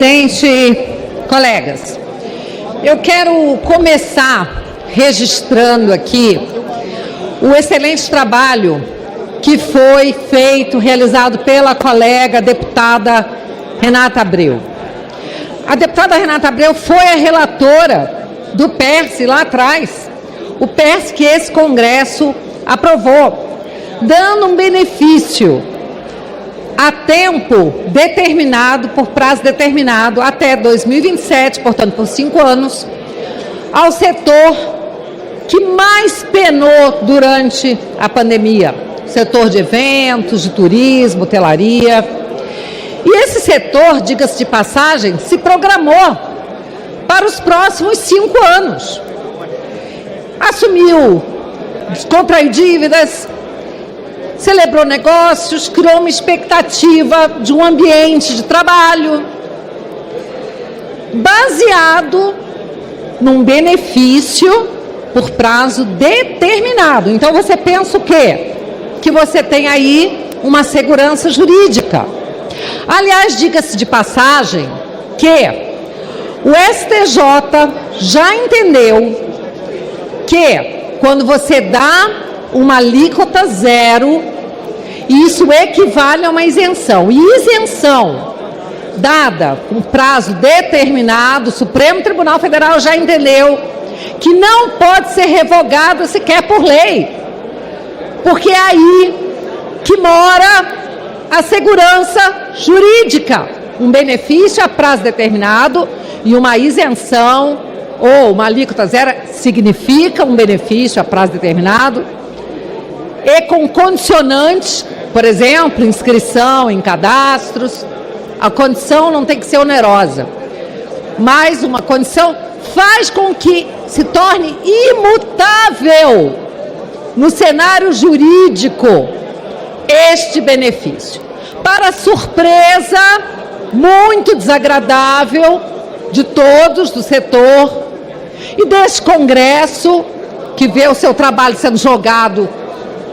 Presidente, colegas, eu quero começar registrando aqui o excelente trabalho que foi feito, realizado pela colega deputada Renata Abreu. A deputada Renata Abreu foi a relatora do PERSE lá atrás, o PERSE que esse Congresso aprovou, dando um benefício a tempo determinado, por prazo determinado, até 2027, portanto, por 5 anos, ao setor que mais penou durante a pandemia, o setor de eventos, de turismo, hotelaria. E esse setor, diga-se de passagem, se programou para os próximos 5 anos. Assumiu, contraiu dívidas, celebrou negócios, criou uma expectativa de um ambiente de trabalho baseado num benefício por prazo determinado. Então você pensa o quê? Que você tem aí uma segurança jurídica. Aliás, diga-se de passagem que o STJ já entendeu que quando você dá uma alíquota zero, isso equivale a uma isenção. E isenção dada com prazo determinado, o Supremo Tribunal Federal já entendeu que não pode ser revogada sequer por lei, porque é aí que mora a segurança jurídica. Um benefício a prazo determinado e uma isenção ou uma alíquota zero significa um benefício a prazo determinado e com condicionantes, por exemplo, inscrição em cadastros. A condição não tem que ser onerosa, mas uma condição faz com que se torne imutável no cenário jurídico este benefício, para surpresa muito desagradável de todos do setor e desse Congresso que vê o seu trabalho sendo jogado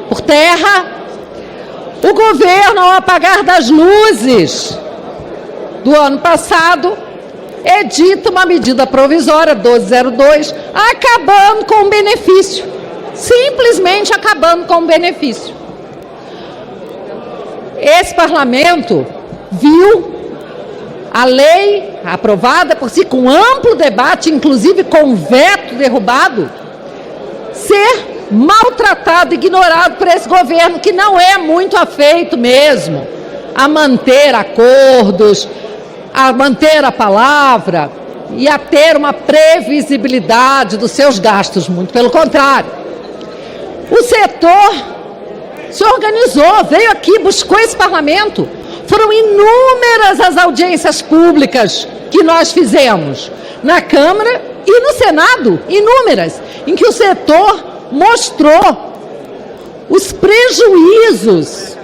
por terra. O governo, ao apagar das luzes do ano passado, edita uma medida provisória 1202, acabando com o benefício, simplesmente acabando com o benefício. Esse parlamento viu a lei aprovada por si, com amplo debate, inclusive com veto derrubado, ser maltratado, ignorado por esse governo, que não é muito afeito mesmo a manter acordos, a manter a palavra e a ter uma previsibilidade dos seus gastos, muito pelo contrário. O setor se organizou, veio aqui, buscou esse parlamento. Foram inúmeras as audiências públicas que nós fizemos na Câmara e no Senado, inúmeras, em que o setor mostrou os prejuízos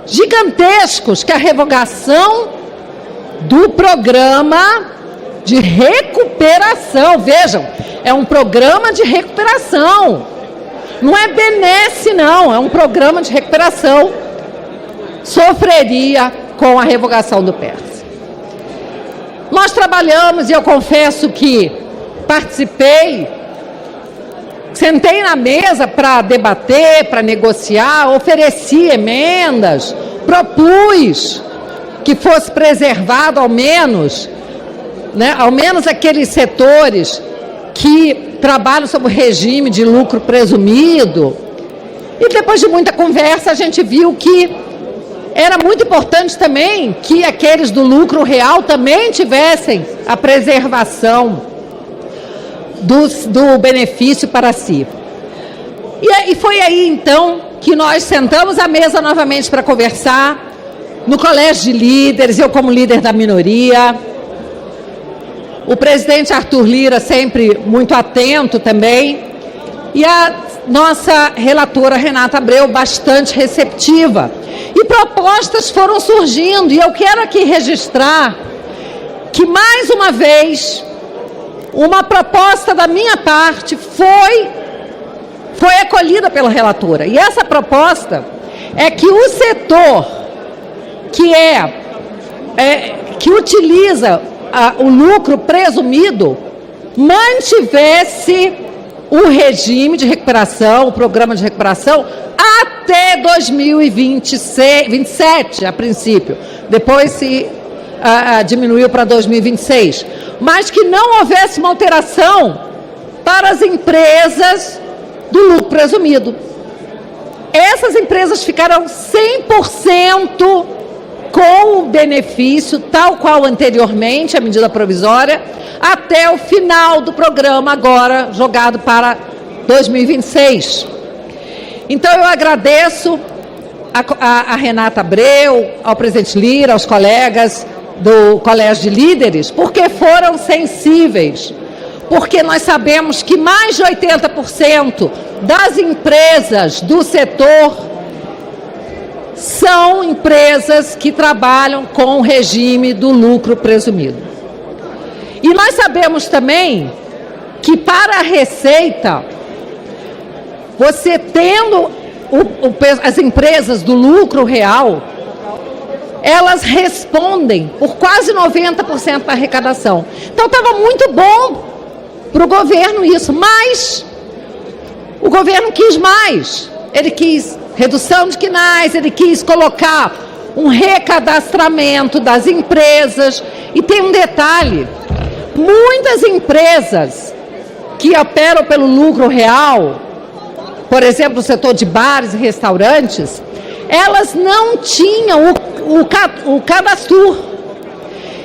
gigantescos que a revogação do programa de recuperação, vejam, é um programa de recuperação, não é benesse não, é um programa de recuperação, sofreria com a revogação do PERSE. Nós trabalhamos, e eu confesso que participei, sentei na mesa para debater, para negociar, ofereci emendas, propus que fosse preservado ao menos aqueles setores que trabalham sob o regime de lucro presumido. E depois de muita conversa, a gente viu que era muito importante também que aqueles do lucro real também tivessem a preservação do benefício para si. E foi aí, então, que nós sentamos à mesa novamente para conversar, no Colégio de Líderes, eu como líder da minoria, o presidente Arthur Lira sempre muito atento também, e a nossa relatora Renata Abreu bastante receptiva. E propostas foram surgindo, e eu quero aqui registrar que, mais uma vez, uma proposta da minha parte foi acolhida pela relatora. E essa proposta é que o setor que é que utiliza o lucro presumido mantivesse o regime de recuperação, o programa de recuperação, até 2027, a princípio. Depois se diminuiu para 2026. Mas que não houvesse uma alteração para as empresas do lucro presumido. Essas empresas ficaram 100% com o benefício, tal qual anteriormente, a medida provisória, até o final do programa, agora jogado para 2026. Então, eu agradeço a Renata Abreu, ao presidente Lira, aos colegas do Colégio de Líderes, porque foram sensíveis. Porque nós sabemos que mais de 80% das empresas do setor são empresas que trabalham com o regime do lucro presumido. E nós sabemos também que para a Receita, você tendo as empresas do lucro real, elas respondem por quase 90% da arrecadação. Então estava muito bom para o governo isso, mas o governo quis mais. Ele quis redução de quinais, ele quis colocar um recadastramento das empresas. E tem um detalhe, muitas empresas que operam pelo lucro real, por exemplo, no setor de bares e restaurantes, elas não tinham o cadastro.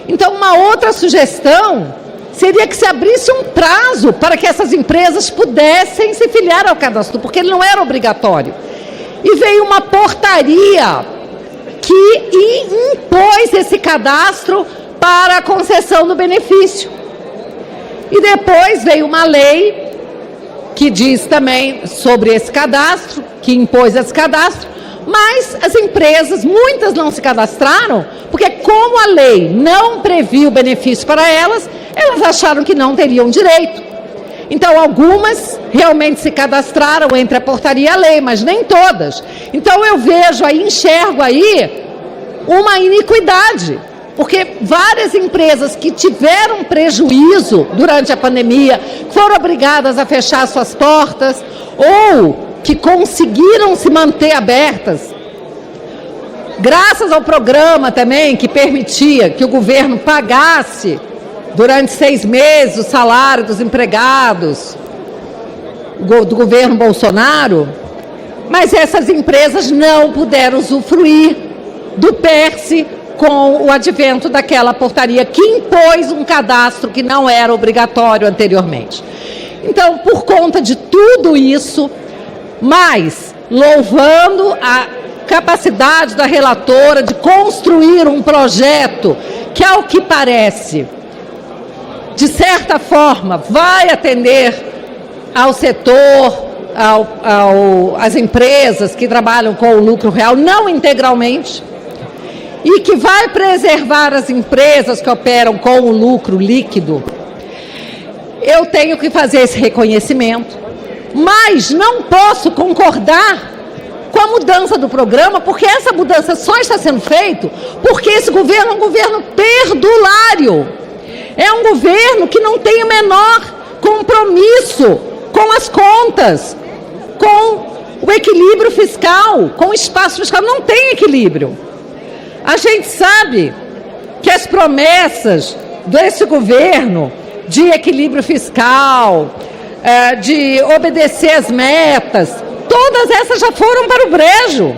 Então, uma outra sugestão seria que se abrisse um prazo para que essas empresas pudessem se filiar ao cadastro, porque ele não era obrigatório. E veio uma portaria que impôs esse cadastro para a concessão do benefício. E depois veio uma lei que diz também sobre esse cadastro, que impôs esse cadastro, mas as empresas, muitas não se cadastraram, porque como a lei não previu benefício para elas, elas acharam que não teriam direito. Então, algumas realmente se cadastraram entre a portaria e a lei, mas nem todas. Então, eu vejo aí, enxergo aí uma iniquidade, porque várias empresas que tiveram prejuízo durante a pandemia, foram obrigadas a fechar suas portas, ou que conseguiram se manter abertas, graças ao programa também que permitia que o governo pagasse durante 6 meses o salário dos empregados do governo Bolsonaro, mas essas empresas não puderam usufruir do PERSE com o advento daquela portaria que impôs um cadastro que não era obrigatório anteriormente. Então, por conta de tudo isso, mas louvando a capacidade da relatora de construir um projeto que, ao que parece, de certa forma, vai atender ao setor, às empresas que trabalham com o lucro real, não integralmente, e que vai preservar as empresas que operam com o lucro líquido. Eu tenho que fazer esse reconhecimento, mas não posso concordar com a mudança do programa, porque essa mudança só está sendo feita porque esse governo é um governo perdulário. É um governo que não tem o menor compromisso com as contas, com o equilíbrio fiscal, com o espaço fiscal. Não tem equilíbrio. A gente sabe que as promessas desse governo de equilíbrio fiscal, de obedecer às metas, todas essas já foram para o brejo.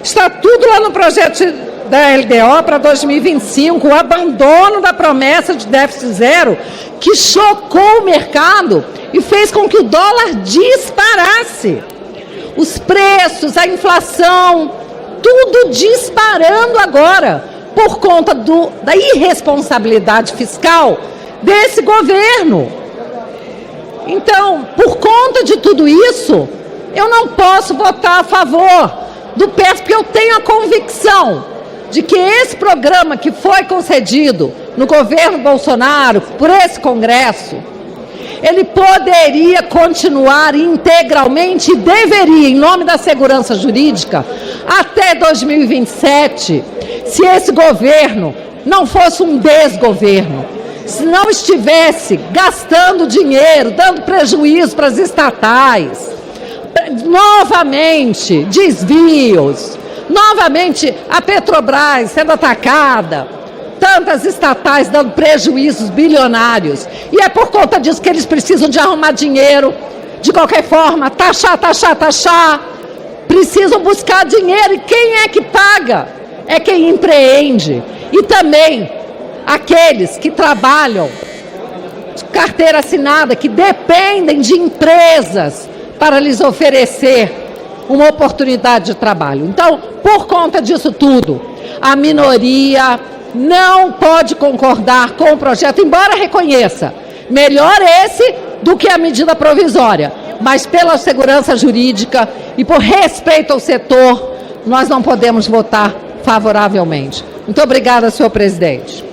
Está tudo lá no projeto da LDO para 2025, o abandono da promessa de déficit zero, que chocou o mercado e fez com que o dólar disparasse. Os preços, a inflação, tudo disparando agora, por conta da irresponsabilidade fiscal desse governo. Então, por conta de tudo isso, eu não posso votar a favor do PERSE, porque eu tenho a convicção de que esse programa que foi concedido no governo Bolsonaro, por esse Congresso, ele poderia continuar integralmente e deveria, em nome da segurança jurídica, até 2027, se esse governo não fosse um desgoverno, se não estivesse gastando dinheiro, dando prejuízo para as estatais, novamente desvios, novamente a Petrobras sendo atacada, tantas estatais dando prejuízos bilionários, e é por conta disso que eles precisam de arrumar dinheiro, de qualquer forma, taxar, precisam buscar dinheiro, e quem é que paga? É quem empreende, e também aqueles que trabalham de carteira assinada, que dependem de empresas para lhes oferecer uma oportunidade de trabalho. Então, por conta disso tudo, a minoria não pode concordar com o projeto, embora reconheça, melhor esse do que a medida provisória, mas pela segurança jurídica e por respeito ao setor, nós não podemos votar favoravelmente. Muito obrigada, senhor presidente.